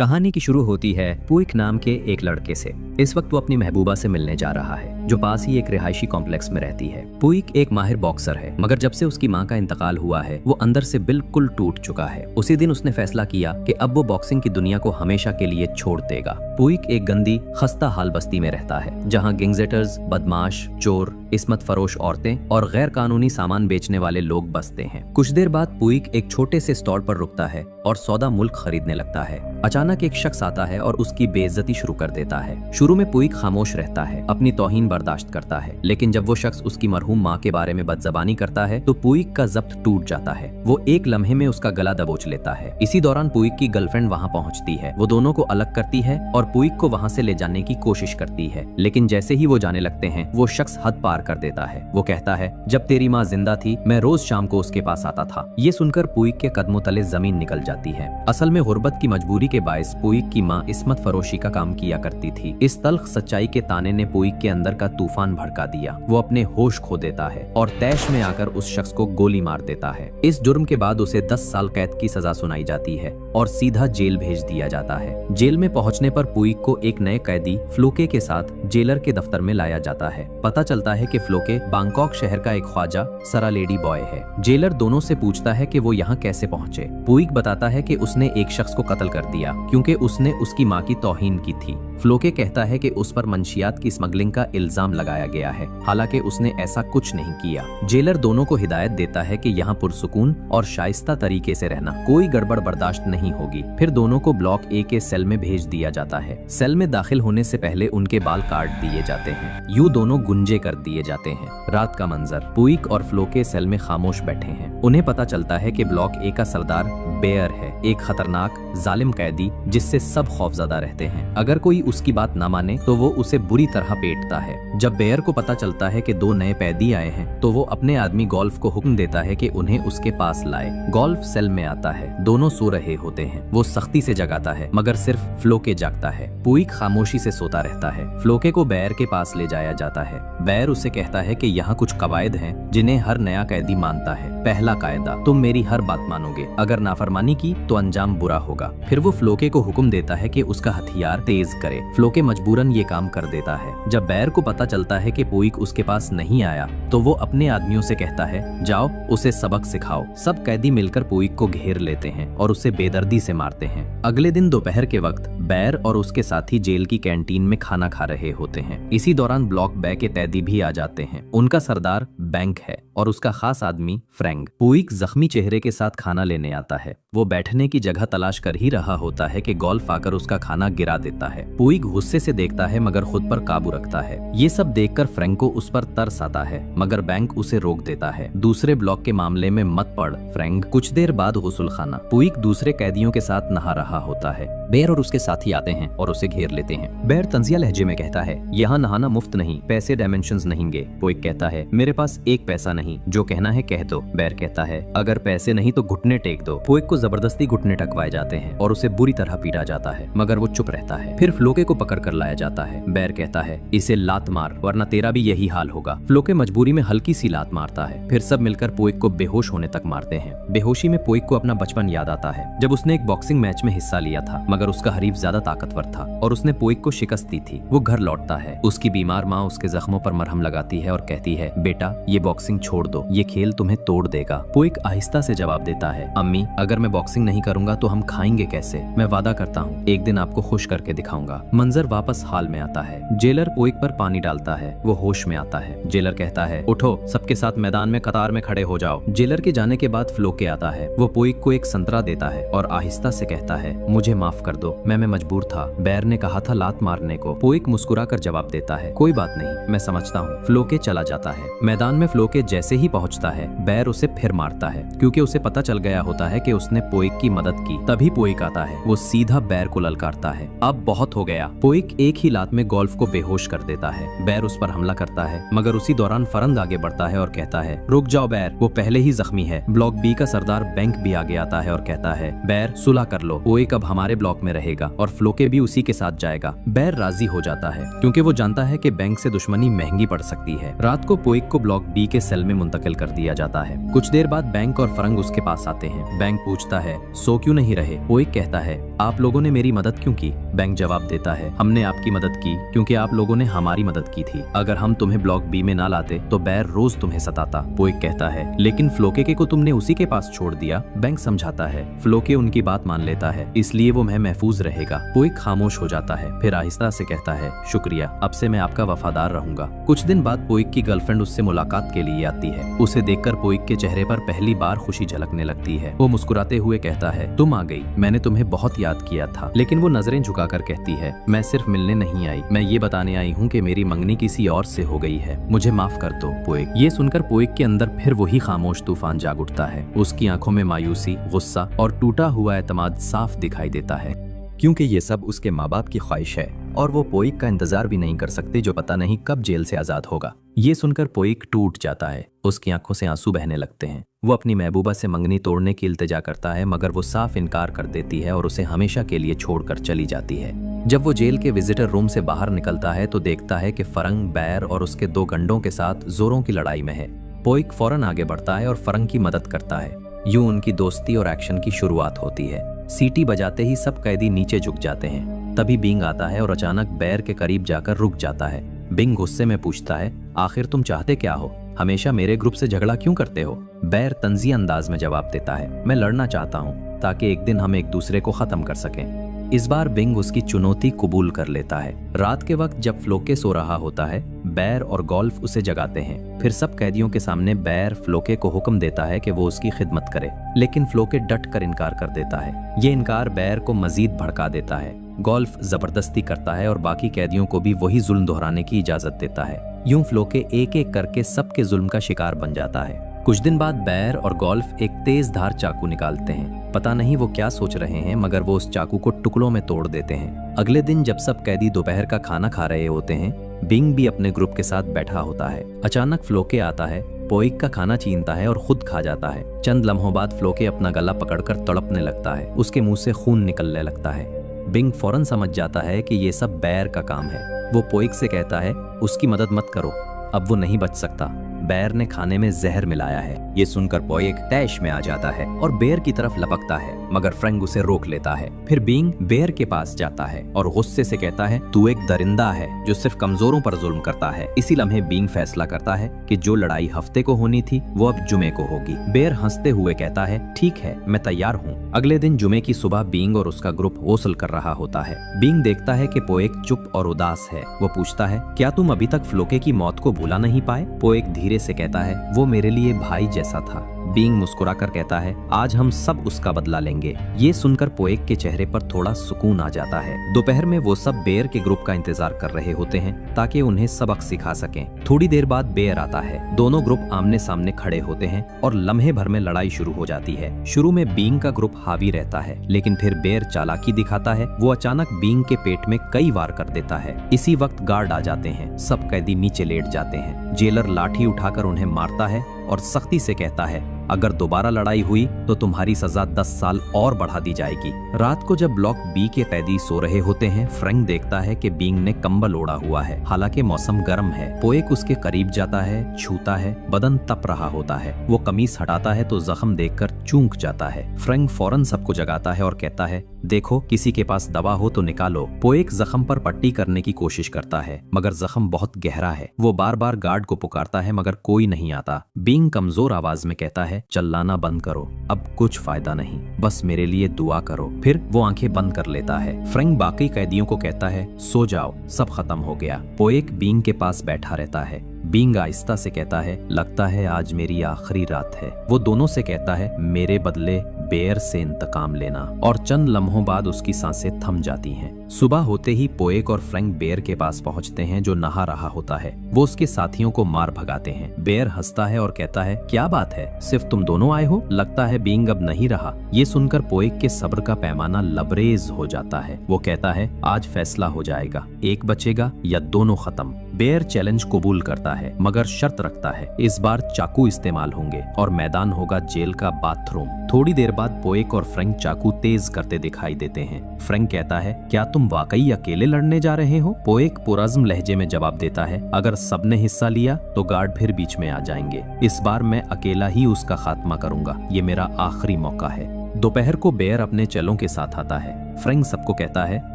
कहानी की शुरू होती है पुइक नाम के एक लड़के से। इस वक्त वो अपनी महबूबा से मिलने जा रहा है जो पास ही एक रिहायशी कॉम्प्लेक्स में रहती है। पुइक एक माहिर बॉक्सर है, मगर जब से उसकी मां का इंतकाल हुआ है वो अंदर से बिल्कुल टूट चुका है। उसी दिन उसने फैसला किया कि अब वो बॉक्सिंग की दुनिया को हमेशा के लिए छोड़ देगा। पुइक एक गंदी खस्ता हाल बस्ती में रहता है जहाँ गैंगस्टर्स, बदमाश, चोर, इस्मत फरोश औरतें और गैर कानूनी सामान बेचने वाले लोग बसते हैं। कुछ देर बाद पुइक एक छोटे से स्टॉल पर रुकता है और सौदा मुल्क खरीदने लगता है। अचानक एक शख्स आता है और उसकी बेइज्जती शुरू कर देता है। शुरू में पुइक खामोश रहता है, अपनी तौहीन बर्दाश्त करता है, लेकिन जब वो शख्स उसकी मरहूम माँ के बारे में बदजबानी करता है तो पुइक का जब्त टूट जाता है। वो एक लम्हे में उसका गला दबोच लेता है। इसी दौरान पुइक की गर्लफ्रेंड वहाँ पहुँचती है। वो दोनों को अलग करती है और पुइक को वहाँ से ले जाने की कोशिश करती है, लेकिन जैसे ही वो जाने लगते हैं वो शख्स हद पार कर देता है। वो कहता है, जब तेरी माँ जिंदा थी मैं रोज शाम को उसके पास आता था। ये सुनकर पुइक के कदमों तले जमीन निकल जाती है। असल में गुर्बत की मजबूरी के बायस पुइक की माँ इस्मत फरोशी का काम किया करती थी। इस तल्ख सच्चाई के ताने ने पुइक के अंदर का तूफान भड़का दिया। वो अपने होश खो देता है और तैश में आकर उस शख्स को गोली मार देता है। इस जुर्म के बाद उसे 10 साल कैद की सजा सुनाई जाती है और सीधा जेल भेज दिया जाता है। जेल में पहुंचने पर पुइक को एक नए कैदी फ्लोके के साथ जेलर के दफ्तर में लाया जाता है। पता चलता है कि फ्लोके बैंकॉक शहर का एक ख्वाजा सरा लेडी बॉय है। जेलर दोनों से पूछता है कि वो यहाँ कैसे पहुँचे। पुइक बताता है कि उसने एक शख्स को कत्ल कर दिया क्योंकि उसने उसकी माँ की तौहीन की थी। फ्लोके कहता है कि उस पर मंशियात की स्मगलिंग का इल्जाम लगाया गया है, हालांकि उसने ऐसा कुछ नहीं किया। जेलर दोनों को हिदायत देता है कि यहाँ पुरसुकून और शाइस्ता तरीके से रहना, कोई गड़बड़ बर्दाश्त नहीं होगी। फिर दोनों को ब्लॉक ए के सेल में भेज दिया जाता है। सेल में दाखिल होने से पहले उनके बाल काट दिए जाते हैं, यूं दोनों गुंजे कर दिए जाते हैं। रात का मंजर, पुइक और फ्लोके सेल में खामोश बैठे हैं। उन्हें पता चलता है कि ब्लॉक ए का सरदार बेयर है, एक खतरनाक जालिम कैदी जिससे सब खौफजदा रहते हैं। अगर कोई उसकी बात ना माने तो वो उसे बुरी तरह पेटता है। जब बेयर को पता चलता है कि 2 नए कैदी आए हैं तो वो अपने आदमी गोल्फ को हुक्म देता है कि उन्हें उसके पास लाए। गोल्फ सेल में आता है, दोनों सो रहे होते हैं। वो सख्ती से जगाता है मगर सिर्फ फ्लोके जागता है। पुइक खामोशी से सोता रहता है। फ्लोके को बेयर के पास ले जाया जाता है। बेयर उसे कहता है कि यहाँ कुछ कवायद हैं जिन्हें हर नया कैदी मानता है। पहला कायदा, तुम मेरी हर बात मानोगे, अगर नाफरमानी की तो अंजाम बुरा होगा। फिर वो फ्लोके को हुक्म देता है कि उसका हथियार तेज करे। फ्लोके मजबूरन ये काम कर देता है। जब बेयर को पता चलता है कि पुइक उसके पास नहीं आया तो वो अपने आदमियों से कहता है, जाओ उसे सबक सिखाओ। सब कैदी मिलकर पुइक को घेर लेते हैं और उसे बेदर्दी से मारते हैं। अगले दिन दोपहर के वक्त बेयर और उसके साथी जेल की कैंटीन में खाना खा रहे होते हैं। इसी दौरान ब्लॉक बे के कैदी भी आ जाते हैं। उनका सरदार बैंक है और उसका खास आदमी फ्रैंक। पुइक जख्मी चेहरे के साथ खाना लेने आता है। वो बैठने की जगह तलाश कर ही रहा होता है कि गोल्फ आकर उसका खाना गिरा देता है। पुइक गुस्से से देखता है मगर खुद पर काबू रखता है। ये सब देखकर फ्रैंक को उस पर तरस आता है मगर बैंक उसे रोक देता है। दूसरे ब्लॉक के मामले में मत पड़ फ्रैंक। कुछ देर बाद गुस्ल खाना, पुइक दूसरे कैदियों के साथ नहा रहा होता है। बेयर और उसके साथी आते हैं और उसे घेर लेते हैं। बेयर तंजिया लहजे में कहता है, यहाँ नहाना मुफ्त नहीं, पैसे डायमेंशंस नहींगे। पुइक कहता है, मेरे पास एक पैसा नहीं, जो कहना है कह दो। बेयर कहता है, अगर पैसे नहीं तो घुटने टेक दो। पुइक को जबरदस्ती घुटने टकवाए जाते हैं और उसे बुरी तरह पीटा जाता है मगर वो चुप रहता है। फिर फ्लोके को पकड़ कर लाया जाता है। बेयर कहता है, इसे लात मार वरना तेरा भी यही हाल होगा। फ्लोके मजबूरी में हल्की सी लात मारता है। फिर सब मिलकर पुइक को बेहोश होने तक मारते हैं। बेहोशी में पुइक को अपना बचपन याद आता है जब उसने एक बॉक्सिंग मैच में हिस्सा लिया था मगर उसका हरीफ ज्यादा ताकतवर था और उसने पुइक को शिकस्त दी थी। वो घर लौटता है। उसकी बीमार माँ उसके जख्मों पर मरहम लगाती है और कहती है, बेटा ये बॉक्सिंग छोड़ दो, ये खेल तुम्हें तोड़ देगा। पुइक आहिस्ता से जवाब देता है, अम्मी अगर मैं बॉक्सिंग नहीं करूंगा तो हम खाएंगे कैसे? मैं वादा करता हूँ एक दिन आपको खुश करके दिखाऊंगा। मंजर वापस हाल में आता है। जेलर पुइक पर पानी डालता है। वो होश में आता है। जेलर कहता है, उठो, सबके साथ मैदान में कतार में खड़े हो जाओ। जेलर के जाने के बाद फ्लोके आता है। वो पुइक को एक संतरा देता है और आहिस्ता से कहता है, मुझे माफ कर दो, मैं मजबूर था। बेयर ने कहा था लात मारने को। पुइक मुस्कुरा कर जवाब देता है, कोई बात नहीं, मैं समझता हूँ। फ्लोके चला जाता है। मैदान में फ्लोके जैसे ही पहुँचता है बेयर उसे फिर मारता है क्योंकि उसे पता चल गया होता है कि उसने पुइक की मदद की। तभी पुइक आता है। वो सीधा बेयर को ललकारता है, अब बहुत हो गया। पुइक एक ही लात में गोल्फ को बेहोश कर देता है। बेयर उस पर हमला करता है मगर उसी दौरान फरंद आगे बढ़ता है और कहता है, रुक जाओ बेयर, वो पहले ही जख्मी है। ब्लॉक बी का सरदार बैंक भी आगे आता है और कहता है, बेयर सुलह कर लो, पुइक अब हमारे ब्लॉक में रहेगा और फ्लोके भी उसी के साथ जाएगा। बेयर राजी हो जाता है क्योंकि वो जानता है कि बैंक से दुश्मनी महंगी पड़ सकती है। रात को पुइक को ब्लॉक बी के सेल में मुंतकिल कर दिया जाता है। कुछ देर बाद बैंक और फरंग उसके पास आते हैं। बैंक पूछता है सो क्यों नहीं रहे? पोइक कहता है आप लोगों ने मेरी मदद क्यों की? बैंक जवाब देता है हमने आपकी मदद की क्योंकि आप लोगों ने हमारी मदद की थी। अगर हम तुम्हें ब्लॉक बी में ना लाते तो बेर रोज तुम्हें सताता। पोइक कहता है लेकिन फ्लोके को तुमने उसी के पास छोड़ दिया। बैंक समझाता है फ्लोके उनकी बात मान लेता है इसलिए वो महफूज रहेगा। पोइक खामोश हो जाता है, फिर आहिस्ता से कहता है शुक्रिया, अब से मैं आपका वफादार रहूंगा। कुछ दिन बाद पोइक की गर्लफ्रेंड उससे मुलाकात के लिए आती है। उसे देखकर पोइक के चेहरे पर पहली बार खुशी झलकने लगती है। वो मुस्कुराते हुए कहता है तुम आ गई, मैंने तुम्हें बहुत याद किया था। लेकिन वो नजरें झुकाकर कहती है मैं सिर्फ मिलने नहीं आई, मैं ये बताने आई हूँ कि मेरी मंगनी किसी और से हो गई है, मुझे माफ कर दो पोइक। ये सुनकर पोइक के अंदर फिर वही खामोश तूफान जाग उठता है। उसकी आंखों में मायूसी, गुस्सा और टूटा हुआ एतमाद साफ दिखाई देता है, क्योंकि ये सब उसके माँ बाप की ख्वाहिश है और वो पोइक का इंतजार भी नहीं कर सकते जो पता नहीं कब जेल से आजाद होगा। ये सुनकर पोइक टूट जाता है, उसकी आंखों से आंसू बहने लगते हैं। वो अपनी महबूबा से मंगनी तोड़ने की इल्तिजा करता है मगर वो साफ इनकार कर देती है और उसे हमेशा के लिए छोड़कर चली जाती है। जब वो जेल के विजिटर रूम से बाहर निकलता है तो देखता है कि फरंग, बैर और उसके 2 गंडों के साथ जोरों की लड़ाई में है। पोइक फौरन आगे बढ़ता है और फरंग की मदद करता है। यूं उनकी दोस्ती और एक्शन की शुरुआत होती है। सीटी बजाते ही सब कैदी नीचे झुक जाते हैं। तभी बिंग आता है और अचानक बैर के करीब जाकर रुक जाता है। बिंग गुस्से में पूछता है आखिर तुम चाहते क्या हो? हमेशा मेरे ग्रुप से झगड़ा क्यों करते हो? बैर तंजी अंदाज में जवाब देता है मैं लड़ना चाहता हूँ ताकि एक दिन हम एक दूसरे को खत्म कर सकें। इस बार बिंग उसकी चुनौती कबूल कर लेता है। रात के वक्त जब फ्लोके सो रहा होता है, बैर और गोल्फ उसे जगाते हैं। फिर सब कैदियों के सामने बैर फ्लोके को हुक्म देता है कि वो उसकी खिदमत करे, लेकिन फ्लोके डट कर इनकार कर देता है। ये इनकार बैर को मजीद भड़का देता है। गोल्फ जबरदस्ती करता है और बाकी कैदियों को भी वही जुल्म दोहराने की इजाजत देता है। यूं फ्लोके एक एक करके सबके जुल्म का शिकार बन जाता है। कुछ दिन बाद बैर और गोल्फ एक तेज धार चाकू निकालते हैं। पता नहीं वो क्या सोच रहे हैं मगर वो उस चाकू को टुकड़ों में तोड़ देते हैं। अगले दिन जब सब कैदी दोपहर का खाना खा रहे होते हैं, बिंग भी अपने ग्रुप के साथ बैठा होता है। अचानक फ्लोके आता है, पोइक का खाना छीनता है और खुद खा जाता है। चंद लम्हों बाद फ्लोके अपना गला पकड़कर तड़पने लगता है, उसके मुंह से खून निकलने लगता है। बिंग फौरन समझ जाता है कि ये सब बैर का काम है। वो पोइक से कहता है उसकी मदद मत करो, अब वो नहीं बच सकता, बैर ने खाने में जहर मिलाया है। ये सुनकर पोइक तैश में आ जाता है और बेर की तरफ लपकता है मगर फ्रैंक उसे रोक लेता है। फिर बिंग बेर के पास जाता है और गुस्से से कहता है तू एक दरिंदा है जो सिर्फ कमजोरों पर जुल्म करता है। इसी लम्हे बिंग फैसला करता है कि जो लड़ाई हफ्ते को होनी थी वो अब जुमे को होगी। बेर हंसते हुए कहता है ठीक है, मैं तैयार हूँ। अगले दिन जुमे की सुबह बिंग और उसका ग्रुप गौसल कर रहा होता है। बिंग देखता है कि पोइक चुप और उदास है। वो पूछता है क्या तुम अभी तक फ्लोके की मौत को भुला नहीं पाए? पोइक धीरे से कहता है वो मेरे लिए भाई जैसा था। बिंग मुस्कुराकर कहता है आज हम सब उसका बदला लेंगे। ये सुनकर पोइक के चेहरे पर थोड़ा सुकून आ जाता है। दोपहर में वो सब बेर के ग्रुप का इंतजार कर रहे होते हैं ताकि उन्हें सबक सिखा सकें। थोड़ी देर बाद बेर आता है। दोनों ग्रुप आमने सामने खड़े होते हैं और लम्हे भर में लड़ाई शुरू हो जाती है। शुरू में बिंग का ग्रुप हावी रहता है, लेकिन फिर बेर चालाकी दिखाता है। वो अचानक बिंग के पेट में कई वार कर देता है। इसी वक्त गार्ड आ जाते हैं। सब कैदी नीचे लेट जाते हैं। जेलर लाठी उठाकर उन्हें मारता है और सख्ती से कहता है अगर दोबारा लड़ाई हुई तो तुम्हारी सजा 10 साल और बढ़ा दी जाएगी। रात को जब ब्लॉक बी के कैदी सो रहे होते हैं, फ्रैंक देखता है कि बिंग ने कंबल ओढ़ा हुआ है, हालांकि मौसम गर्म है। पोइक उसके करीब जाता है, छूता है, बदन तप रहा होता है। वो कमीज हटाता है तो जख्म देखकर चूक जाता है। फ्रैंक फौरन सबको जगाता है और कहता है देखो किसी के पास दवा हो तो निकालो। पोइक जख्म पर पट्टी करने की कोशिश करता है मगर जख्म बहुत गहरा है। वो बार बार गार्ड को पुकारता है मगर कोई नहीं आता। बिंग कमजोर आवाज में कहता है चिल्लाना बंद करो, अब कुछ फायदा नहीं, बस मेरे लिए दुआ करो। फिर वो आंखें बंद कर लेता है। फ्रैंक बाकी कैदियों को कहता है सो जाओ, सब खत्म हो गया। पोइक बिंग के पास बैठा रहता है। बिंग आहिस्ता से कहता है लगता है आज मेरी आखिरी रात है। वो दोनों से कहता है मेरे बदले बेर से इंतकाम लेना, और चंद लम्हों बाद उसकी सांसें थम जाती हैं। सुबह होते ही पोइक और फ्रैंक बेर के पास पहुंचते हैं जो नहा रहा होता है। वो उसके साथियों को मार भगाते हैं। बेर हंसता है और कहता है क्या बात है, सिर्फ तुम दोनों आए हो? लगता है बिंग अब नहीं रहा। ये सुनकर पोइक के सब्र का पैमाना लबरेज हो जाता है। वो कहता है आज फैसला हो जाएगा, एक बचेगा या दोनों खत्म। बेर चैलेंज कबूल करता है मगर शर्त रखता है इस बार चाकू इस्तेमाल होंगे और मैदान होगा जेल का बाथरूम। थोड़ी देर बाद पोएक और फ्रैंक चाकू तेज करते दिखाई देते हैं। फ्रैंक कहता है, क्या तुम वाकई अकेले लड़ने जा रहे हो? पोएक पुरज़्म लहजे में जवाब देता है, अगर सबने हिस्सा लिया तो गार्ड फिर बीच में आ जाएंगे। इस बार मैं अकेला ही उसका खात्मा करूंगा, ये मेरा आखिरी मौका है। दोपहर को बेयर अपने चेलों के साथ आता है। फ्रैंक सबको कहता है,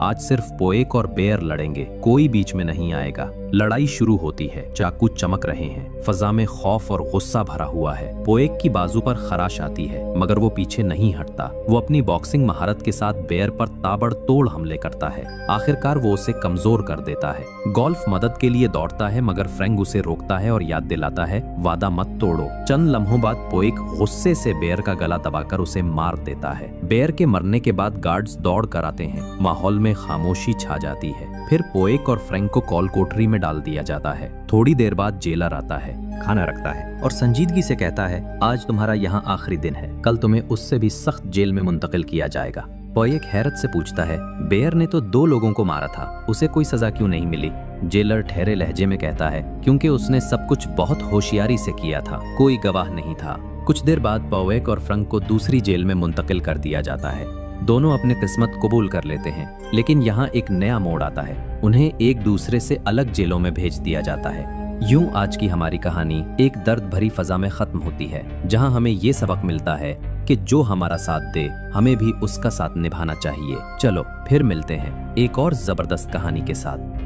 आज सिर्फ पोएक और बेयर लड़ेंगे, कोई बीच में नहीं आएगा। लड़ाई शुरू होती है, चाकू चमक रहे हैं, फजा में खौफ और गुस्सा भरा हुआ है। पोएक की बाजू पर खराश आती है, मगर वो पीछे नहीं हटता। वो अपनी बॉक्सिंग महारत के साथ बेयर पर ताबड़तोड़ हमले करता है। आखिरकार वो उसे कमजोर कर देता है। गोल्फ मदद के लिए दौड़ता है, मगर फ्रैंक उसे रोकता है और याद दिलाता है, वादा मत तोड़ो। चंद लम्हों बाद पोएक गुस्से से बेयर का गला दबाकर उसे मार देता है। बेयर के मरने के बाद गार्ड्स दौड़ कर आते हैं। माहौल में खामोशी छा जाती है। फिर पोएक और फ्रैंक को कॉल कोठरी में डाल दिया जाता है। थोड़ी देर बाद जेलर आता है, खाना रखता है और संजीदगी से कहता है, आज तुम्हारा यहाँ आखिरी दिन है, कल तुम्हें उससे भी सख्त जेल में मुंतकिल किया जाएगा। पोएक हैरत से पूछता है, बेयर ने तो 2 लोगों को मारा था, उसे कोई सजा क्यों नहीं मिली? जेलर ठहरे लहजे में कहता है, क्योंकि उसने सब कुछ बहुत होशियारी से किया था, कोई गवाह नहीं था। कुछ देर बाद पोएक और फ्रैंक को दूसरी जेल में मुंतकिल कर दिया जाता है। दोनों अपनी किस्मत कबूल कर लेते हैं, लेकिन यहाँ एक नया मोड़ आता है। उन्हें एक दूसरे से अलग जेलों में भेज दिया जाता है। यूं आज की हमारी कहानी एक दर्द भरी फजा में खत्म होती है, जहां हमें ये सबक मिलता है कि जो हमारा साथ दे, हमें भी उसका साथ निभाना चाहिए। चलो फिर मिलते हैं एक और जबरदस्त कहानी के साथ।